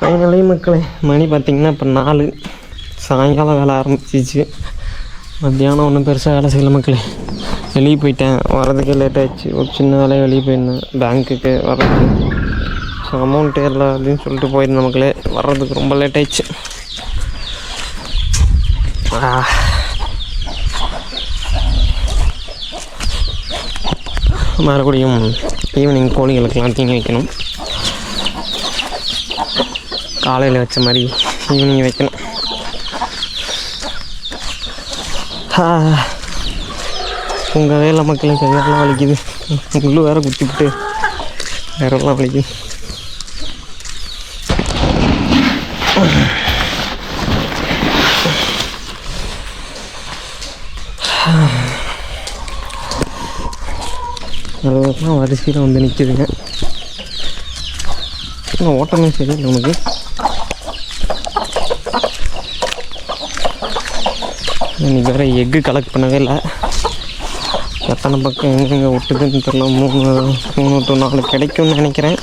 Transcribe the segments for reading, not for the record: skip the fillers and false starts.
Finally மக்களே, மணி பார்த்திங்கன்னா இப்போ 4 சாயங்காலம் வேலை ஆரம்பிச்சிச்சு. மத்தியானம் ஒன்றும் பெருசாக வேலை செய்யலை மக்களே. வெளியே போயிட்டேன், வர்றதுக்கே லேட் ஆகிடுச்சு. ஒரு சின்ன வேலையை வெளியே போயிருந்தேன், பேங்க்குக்கு வர்றதுக்கு. ஸோ அமௌண்ட்டு எல்லாம் அப்படின்னு சொல்லிட்டு போயிருந்தேன் மக்களே. வர்றதுக்கு ரொம்ப லேட் ஆகிடுச்சு. மறுபடியும் ஈவினிங் கோழிகளுக்கெல்லாம் தீனி வைக்கணும். காலையில் வச்ச மாதிரி ஈவினிங் வைக்கணும். உங்கள் வேலை மக்களே, கையெல்லாம் வலிக்குது. முள்ளு வேறு குத்திவிட்டு வேறெல்லாம் வலிக்குது. அதெல்லாம் வரிசையில் வந்து நிற்கிதுங்க. ஓட்டமே சரி நமக்கு. இன்றைக்கி வேறு எக்கு கலெக்ட் பண்ணவே இல்லை. எத்தனை பக்கம் எங்கெங்கே விட்டுதுன்னு தெரியல. 3 to 4 கிடைக்கும்னு நினைக்கிறேன்.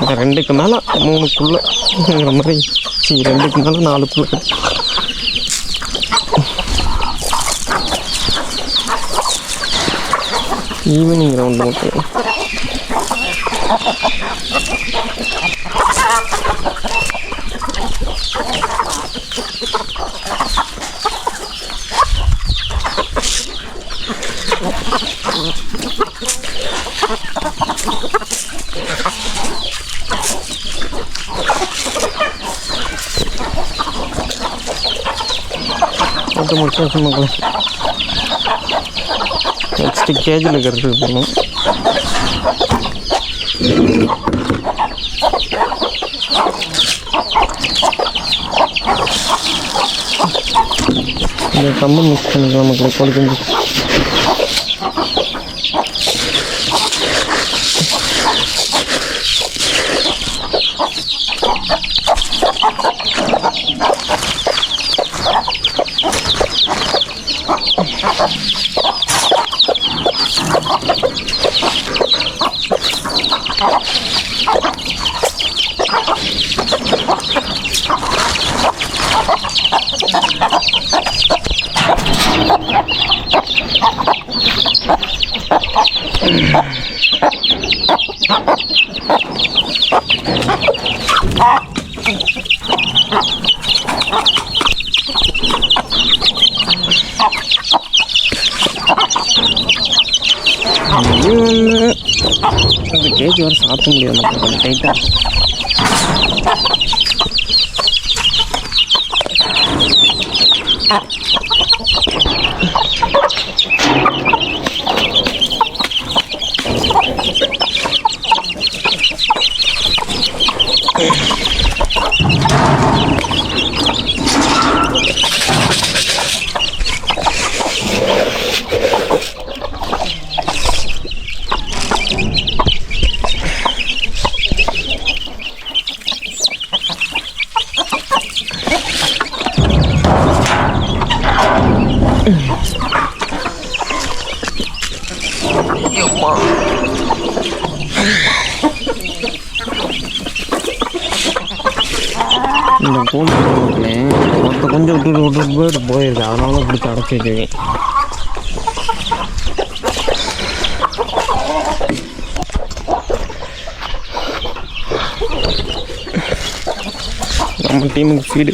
2க்கு மேலே 3க்குள்ளேங்கிற மாதிரி. 2க்கு மேலே 4க்குள்ளே. ஈவினிங் ரவுண்டு மட்டும் முடிச்சு மக்களே. நெக்ஸ்ட்டு கேஜில் இருக்கிறதுக்கு போகணும். இந்த கம்பு மிக்ஸ் பண்ணிக்கலாம் மக்களே. கோழி குஞ்சு அந்த கேஜ் வர சாப்பிட முடியாது கொஞ்சம் டைட்டாக. இந்த கோழி மொத்த கொஞ்சம் விட்டு போயிட்டு போயிருக்கு. அதனால பிடிச்சி அடைச்சி வச்சுருக்கேன். நம்ம டீமுக்கு ஃபீடு.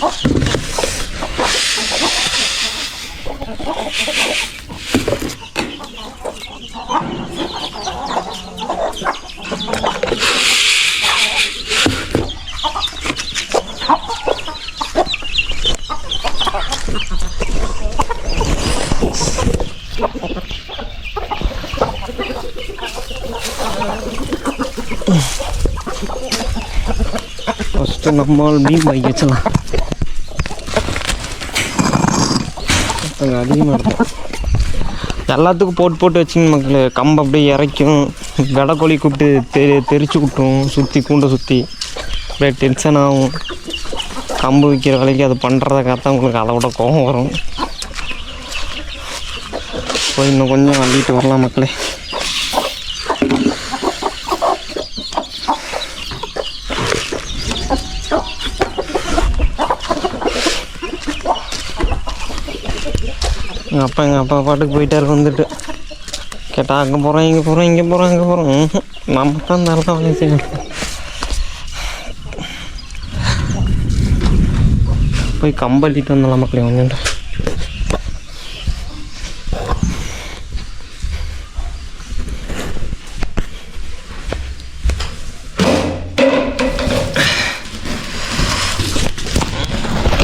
ஃபஸ்ட்டு நம்மால் மீன் வாங்கி வச்சலாம். அதிகமாக இருக்கும். எல்லாத்துக்கும் போட்டு வச்சிங்க மக்கள். கம்பு அப்படியே இறைக்கும். வெடைக்கோழி கூப்பிட்டு தெரிச்சு விட்ரும். சுற்றி கூண்டை சுற்றி அப்படியே டென்ஷன் ஆகும். கம்பு விற்கிற வேலைக்கு அது பண்ணுறத காத்தா உங்களுக்கு அதை விட கோபம் வரும். போய் இன்னும் கொஞ்சம் அள்ளிட்டு வரலாம் மக்களே. எங்கள் அப்பா பாட்டுக்கு போயிட்டார் வந்துட்டு. கேட்டால் அங்கே போகிறோம் இங்கே போகிறோம் இங்கே போகிறோம் அங்கே போகிறோம். நம்ம தான் இந்த அளவுக்கு வேலையை செய்யணும். போய் கம்பளிட்டு வந்தலாம் மக்களே ஒன்று.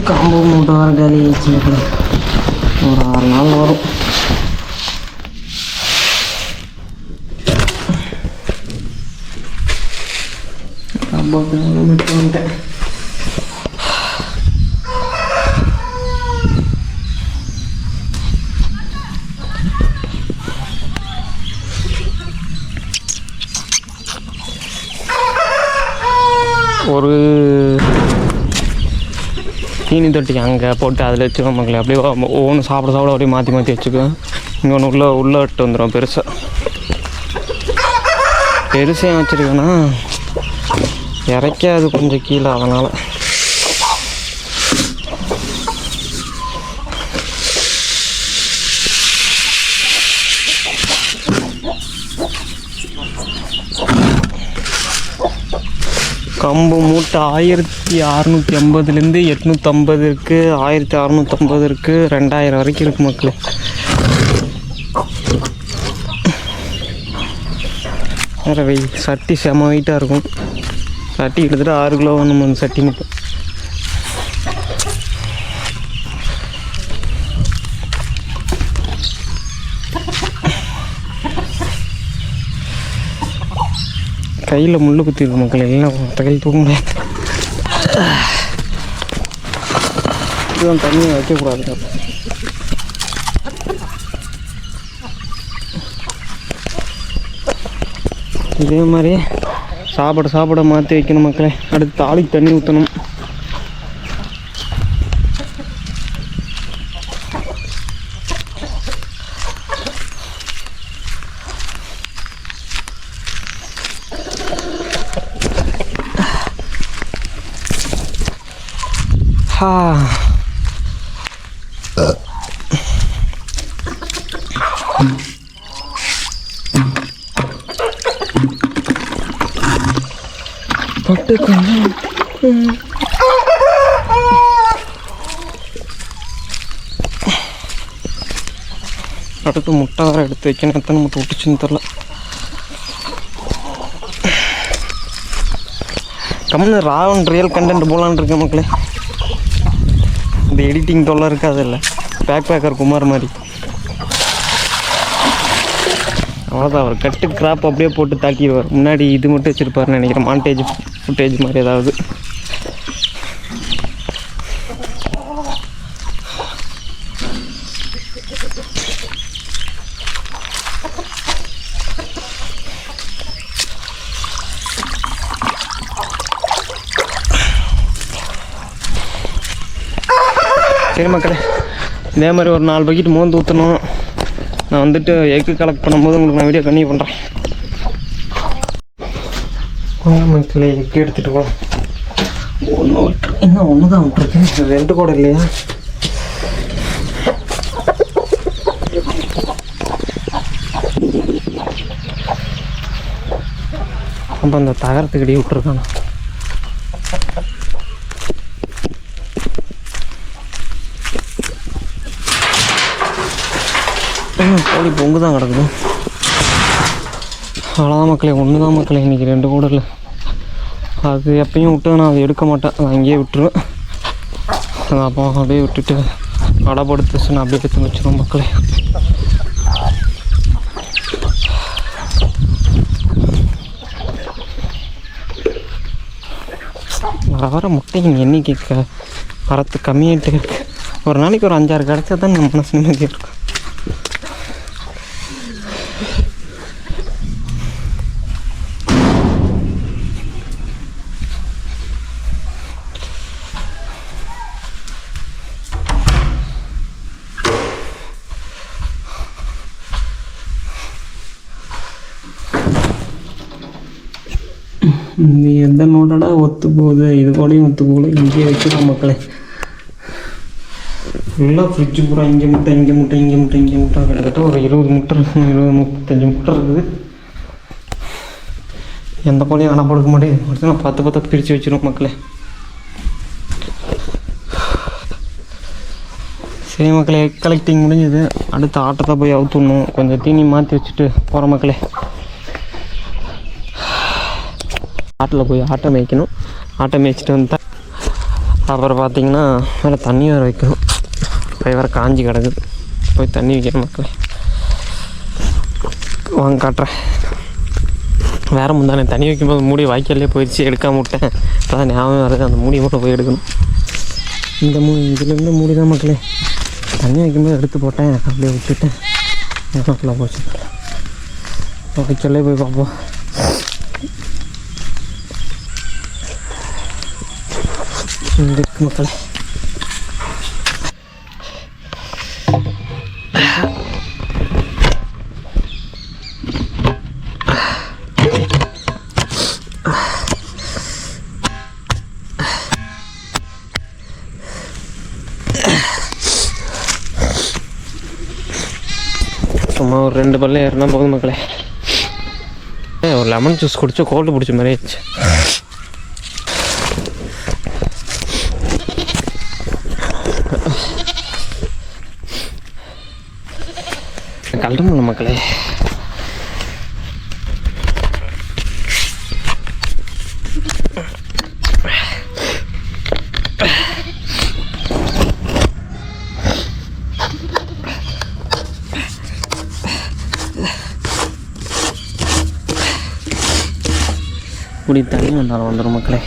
காம்பு மூட்டை வர காலி ஆயிடுச்சு. ஒரு 6 நாள் வரும். வந்துட்டேன். ஒரு தீனி தொட்டி அங்கே போட்டு அதில் வச்சுக்கோ மக்களே. அப்படியே ஒவ்வொன்று சாப்பிட அப்படியே மாற்றி மாற்றி வச்சுக்குவேன். இங்கே ஒன்று உள்ளே விட்டு வந்துடும். பெருசாக வச்சுருக்கேன்னா இறக்காது கொஞ்சம் கீழே, அதனால் கம்பு மூட்டை 1650லேருந்து 850 இருக்குது, 1650 இருக்குது, 2000 வரைக்கும் இருக்குது மக்களே. வேறு சட்டி செம வெயிட்டாக இருக்கும். சட்டி கிட்டத்தட்ட 6 கிலோ நம்ம அந்த சட்டி மட்டும். கையில் முள் குத்திருக்கு மக்கள். எல்லாம் மற்ற கையில் தூக்க முடியாது. இதுதான் தண்ணியை வைக்கக்கூடாது. இதே மாதிரி சாப்பிட மாற்றி வைக்கணும் மக்களே. அடுத்து தாளிக்கு தண்ணி ஊற்றணும். அடுத்து முட்டை வர எடுத்து வைக்கணும். எத்தனை முட்டை விட்டுச்சுன்னு தெரில. கம்மி ராவன் ரியல் கண்டென்ட் போகலான்னு இருக்கேன் மக்களே. இந்த எடிட்டிங் தொல்லை இருக்காது இல்லை. பேக்கர் குமார் மாதிரி அவ்வளோதான். அவர் கட்டு கிராப் அப்படியே போட்டு தாக்கிடுவார். முன்னாடி இது மட்டும் வச்சுருப்பாருன்னு நினைக்கிறேன். மாண்டேஜ் ஃபுட்டேஜ் மாதிரி ஏதாவது. சரி மக்களே, இதே மாதிரி ஒரு 4 பக்கெட் மோந்து ஊற்றணும். நான் வந்துட்டு எக்கு கலெக்ட் பண்ணும்போது உங்களுக்கு நான் வீடியோ கண்டினியூ பண்ணுறேன். மக்களே எக்கு எடுத்துகிட்டு போ. ஒன்று தான் விட்டுருக்கேன். 2 கூட இல்லையா? அப்போ அந்த தகரத்துக்கிட்டே விட்டுருக்கான். கோழி பொங்கு தான் கிடக்குது. அவ்வளோதான் மக்களே. ஒன்று தான் மக்களே இன்றைக்கி. 2 கூட இல்லை. அது எப்பயும் விட்டு நான் அதை எடுக்க மாட்டேன். அதை அங்கேயே விட்டுருவேன். அப்போ அப்படியே விட்டுட்டு அடைப்படுத்துச்சு. நான் அப்படியே எடுத்து வச்சுருவேன் மக்களே. வர முட்டைங்க எண்ணிக்கை வரத்து கம்மியாகிட்டே இருக்கு. ஒரு நாளைக்கு ஒரு 5-6 கிடச்சா தான் நம்ம மனசு நிம்மதியாக இருக்கும். இது எந்த நோட்டோட ஒத்து போகுது, இது கூடயும் ஒத்து போகல. இங்கே வைக்கிறோம் மக்களே. ஃபுல்லாக ஃப்ரிட்ஜு பூரா இங்கே முட்டை கிட்டத்தட்ட ஒரு 20 முட்டை இருக்கும், 20-35 முட்டை இருக்குது. எந்த கோழியும் அணை படுக்க மாட்டேங்குது. நான் 10 பிரித்து வச்சிருவோம் மக்களே. சரி மக்களே, கலெக்டிங் முடிஞ்சது. அடுத்த ஆட்டத்தை போய் அவுத்துடணும். கொஞ்சம் தீனி மாற்றி வச்சுட்டு போகிற மக்களே. ஆட்டில் போய் ஆட்டை மேய்க்கணும். ஆட்டை மேய்ச்சிட்டு வந்துட்டேன். அப்புறம் பார்த்திங்கன்னா மேலே தண்ணி வேறு வைக்கணும். போய் வேறு காஞ்சி கிடக்குது. போய் தண்ணி வைக்கணும் மக்களே. வாங்க காட்டுறேன். வேறு முந்தானே தண்ணி வைக்கும்போது மூடி வாய்க்காலே போயிடுச்சு, எடுக்காம விட்டேன். அதான் ஞாபகம் வருது, அந்த மூடி மட்டும் போய் எடுக்கணும். இந்த இதுலேருந்து மூடி தான் மக்களே. தண்ணி வைக்கும்போது எடுத்து போட்டேன், அப்படியே விட்டுட்டேன். ஃபுல்லாக போச்சு. வாய்க்காலே போய் பார்ப்போம். இங்கே இருக்கு மக்களே. சும்மா ஒரு 2 பல்ல ஏறினா போதும் மக்களே. ஒரு லெமன் ஜூஸ் குடிச்சா கோல்டு பிடிச்ச மாதிரி ஆயிடுச்சு. கலட்டணும் மக்களே. இப்படி தண்ணி வந்தாலும் வந்துடும் மக்களே.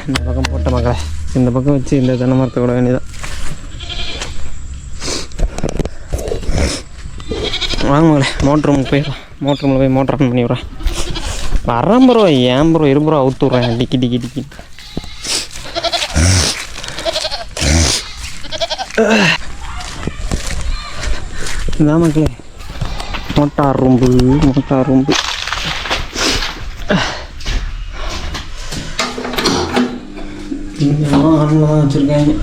இந்த பக்கம் போட்ட மக்களே, இந்த பக்கம் வச்சு இந்த தென்னை மரத்தை விட வேண்டியதான். வாங்க மகளே, மோட்ரு ரூமுக்கு போயிடும். மோட்ரு ரூமில் போய் மோட்ரு ஆன் பண்ணி விட்றேன். வரேன் ப்ரோ, ஏன் ப்ரோ 20 ரூபா அவுத்து விட்றேன். டிக்கி இதான் மக்களே மோட்டார் ரூம்பு. இங்கெல்லாம் ஆன்ல தான் வச்சுருக்காங்க.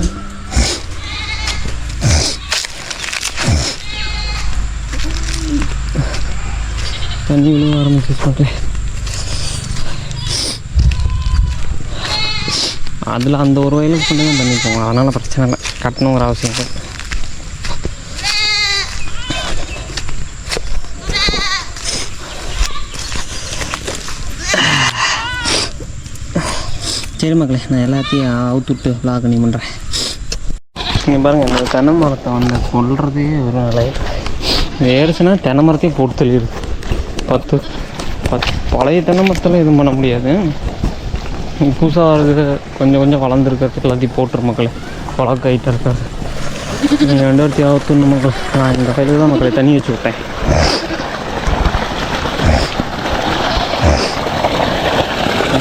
தண்ணி விழுவ ஆரம்பிச்சிச்சு மக்களே. அதில் அந்த ஒரு வயலுக்கு கொண்டு தான் தண்ணி போவோம். அதனால் பிரச்சனை இல்லை, கட்டணுங்கிற அவசியம் இல்லை. சரி மக்களே, நான் எல்லாத்தையும் அவுத்துட்டு vlog பண்ணி பண்ணுறேன். நீங்கள் பாருங்கள், இந்த தென்னை மரத்தை வந்து கொள்றதே ஒரு நிலையில் ஏறுச்சுன்னா தென்னை மரத்தையும் போட்டு தள்ளிடுது. 10 பழைய தென்னை மரத்தில் எதுவும் பண்ண முடியாது. புதுசாக இருக்குது, கொஞ்சம் வளர்ந்துருக்கிறது எல்லாத்தையும் போட்டுரு மக்களே. வளர்க்க ஆகிட்டு இருக்காது. நீங்கள் 2 வாரத்தி அவுத்துணும் மக்கள். நான் இந்த கையில் தான் மக்களை தண்ணி வச்சு விட்டேன்.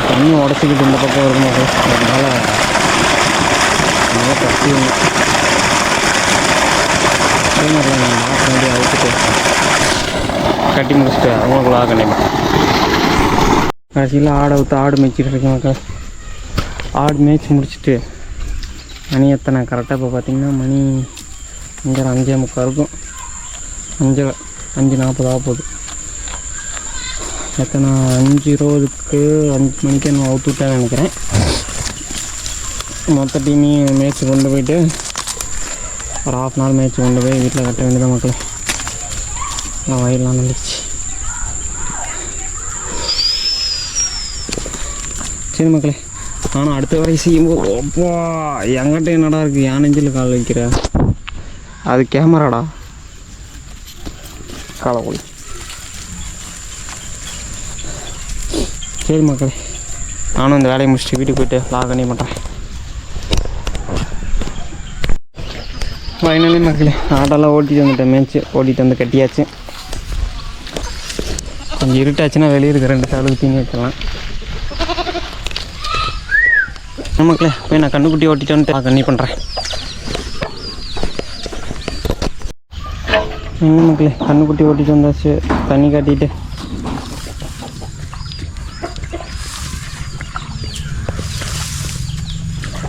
தண்ணி உடச்சிக்கிட்டு இந்த பக்கம் வரும் மக்கள். அதனால் நல்லா கட்டி அதே மாதிரி நான் மாற்ற வேண்டிய அவுத்துட்டு கட்டி முடிச்சுட்டு அவங்களுக்குள்ள கண்டிப்பாக கடைசியில் ஆடு மேய்ச்சிட்டு இருக்கேன் மக்கள். ஆடு மேய்ச்சி முடிச்சுட்டு மணி எத்தனை கரெக்டாக இப்போ பார்த்திங்கன்னா மணி 5:45 இருக்கும். 5:40 ஆக போகுது. எத்தனை 5:20க்கு 5 மணிக்கு நான் அவுத்து விட்டேன்னு நினைக்கிறேன். மொத்த டீமையும் மேய்ச்சி கொண்டு போயிட்டு ஒரு 1/2 நாள் மேய்ச்சி கொண்டு போய் வீட்டில் கட்ட வேண்டியதான் மக்கள். நான் வயல்லாம் நினைச்சு. சரி மக்களே, ஆனால் அடுத்த வரை செய்யும்போது அப்பா என்கிட்ட என்னடா இருக்குது, என் நெஞ்சில் கால் வைக்கிற அது கேமராடா காலக்குழி. சரி மக்களே, நானும் இந்த வேலையை முடிச்சுட்டு வீட்டுக்கு போய்ட்டு vlog பண்ணி பண்ணுறேன். ஃபைனலி மக்களே, ஆட்டெல்லாம் ஓட்டிட்டு வந்துட்டேன். மேய்ச்சி ஓட்டிகிட்டு வந்து கட்டியாச்சு. கொஞ்சம் இருட்டாச்சுன்னா வெளியே இருக்க 2 சாலுக்கு தீனி வச்சிடலாம். மக்களே போய் நான் கண்ணுக்குட்டி ஓட்டிட்டு வந்துட்டு கண்ணி பண்ணுறேன். மக்களே கண்ணுக்குட்டி ஓட்டிட்டு வந்தாச்சு. தண்ணி காட்டிட்டு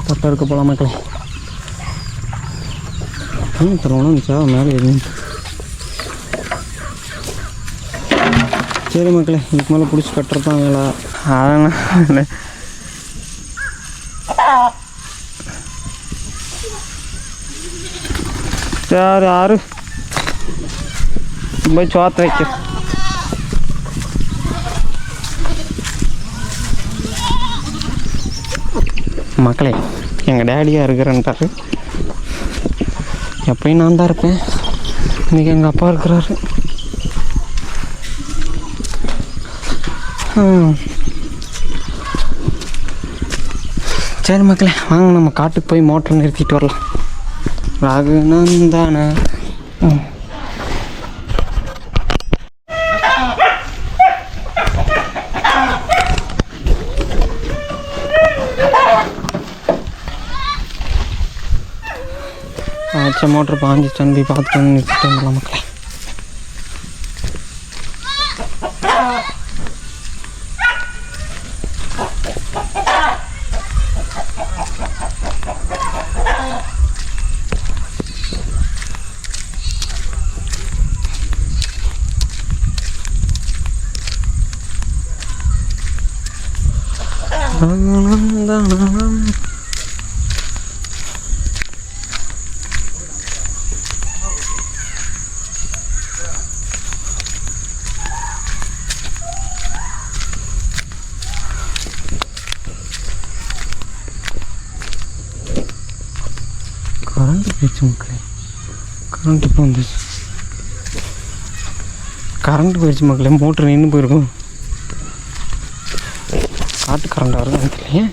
தொட்டை இருக்க போகலாம் மக்களே. தரணும் சார் மேலே எதுவும். சரி மக்களே, இதுக்கு மேலே பிடிச்சி கட்டுறதான் வேலை. அதனால் யார் யாரு போய் சோத்த வைக்க. மக்களே எங்கள் டேடியாக இருக்கிறேன்ட்டாரு. எப்பயும் நான் தான் இருப்பேன், இன்றைக்கி எங்கள் அப்பா இருக்கிறாரு. சரி மக்களே வாங்க நம்ம காட்டுக்கு போய் மோட்டர் நிறுத்திட்டு வரலாம். ராகுநந்தானா ஆச்சா மோட்டர் பாஞ்சிச்சான்னு போய் பார்த்துட்டு வந்து நிறுத்திட்டு வந்துடலாம் மக்களே. கரண்ட் போயிடுச்சு மக்களே. கரண்ட் இப்போ வந்துச்சு. கரண்ட் போயிடுச்சு மக்களே. மோட்ரு நின்று போயிருக்கும். காட்டு கரண்ட் வருது தெரியலையே.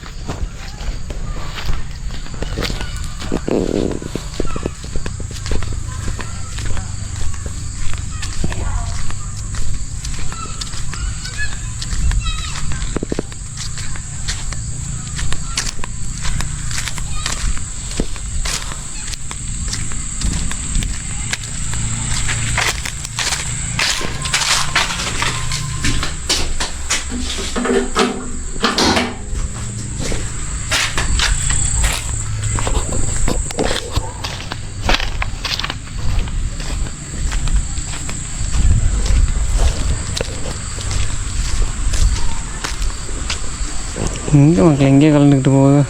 இங்கே மக்கள் எங்கேயே கலந்துக்கிட்டு போகுது.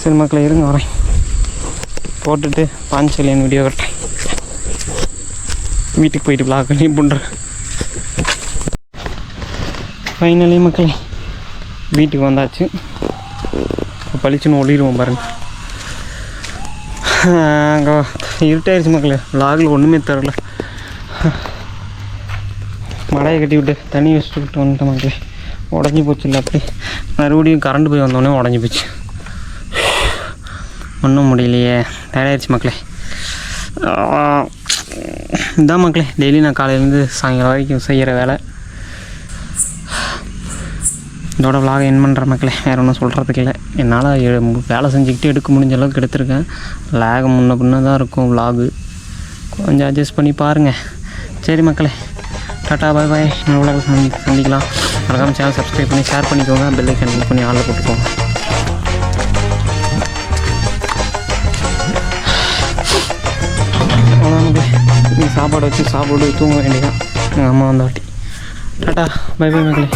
சரி மக்களை இருங்க வரேன், போட்டுட்டு பாஞ்சலியன் வீடியோ கட்டேன். வீட்டுக்கு போயிட்டு பிளாக் பண்ணி பண்ணுறேன். ஃபைனலி மக்களே வீட்டுக்கு வந்தாச்சு. பளிச்சுன்னு ஒளிடுவோம் பாருங்கள். அங்கே இருட்டாயிருச்சு மக்களே. விளாகில் ஒன்றுமே தரல. மழையை கட்டி விட்டு தண்ணி வச்சுட்டு விட்டு வந்துட்டேன் மக்களே. உடஞ்சி போச்சு. இல்லை அப்படி மறுபடியும் கரண்ட் போய் வந்தோடனே உடஞ்சி போச்சு. ஒன்றும் முடியலையே, டயர்டாயிருச்சு மக்களே. இதான் மக்களே டெய்லி நான் காலையிலேருந்து சாயங்காலம் வரைக்கும் செய்கிற வேலை. இதோட விலாக என் பண்ணுற மக்களே. வேறு ஒன்றும் சொல்கிறதுக்கு இல்லை. என்னால் வேலை செஞ்சுக்கிட்டு எடுக்க முடிஞ்ச அளவுக்கு எடுத்திருக்கேன். லேக் முன்ன பின்ன தான் இருக்கும் விலாகு, கொஞ்சம் அட்ஜஸ்ட் பண்ணி பாருங்கள். சரி மக்களே, டாட்டா பாய் பாய். உலக சந்திக்கலாம். மறக்காம சேனல் சப்ஸ்கிரைப் பண்ணி ஷேர் பண்ணிக்கோங்க. பெல் ஐக்கான் கிளிக் பண்ணி ஆளில் போட்டுக்கோங்க. அவ்வளோதான். சாப்பாடு வச்சு சாப்பிட்டு தூங்க வேண்டியதான். எங்கள் அம்மா வந்தாட்டி. டாட்டா பை பை மக்களே.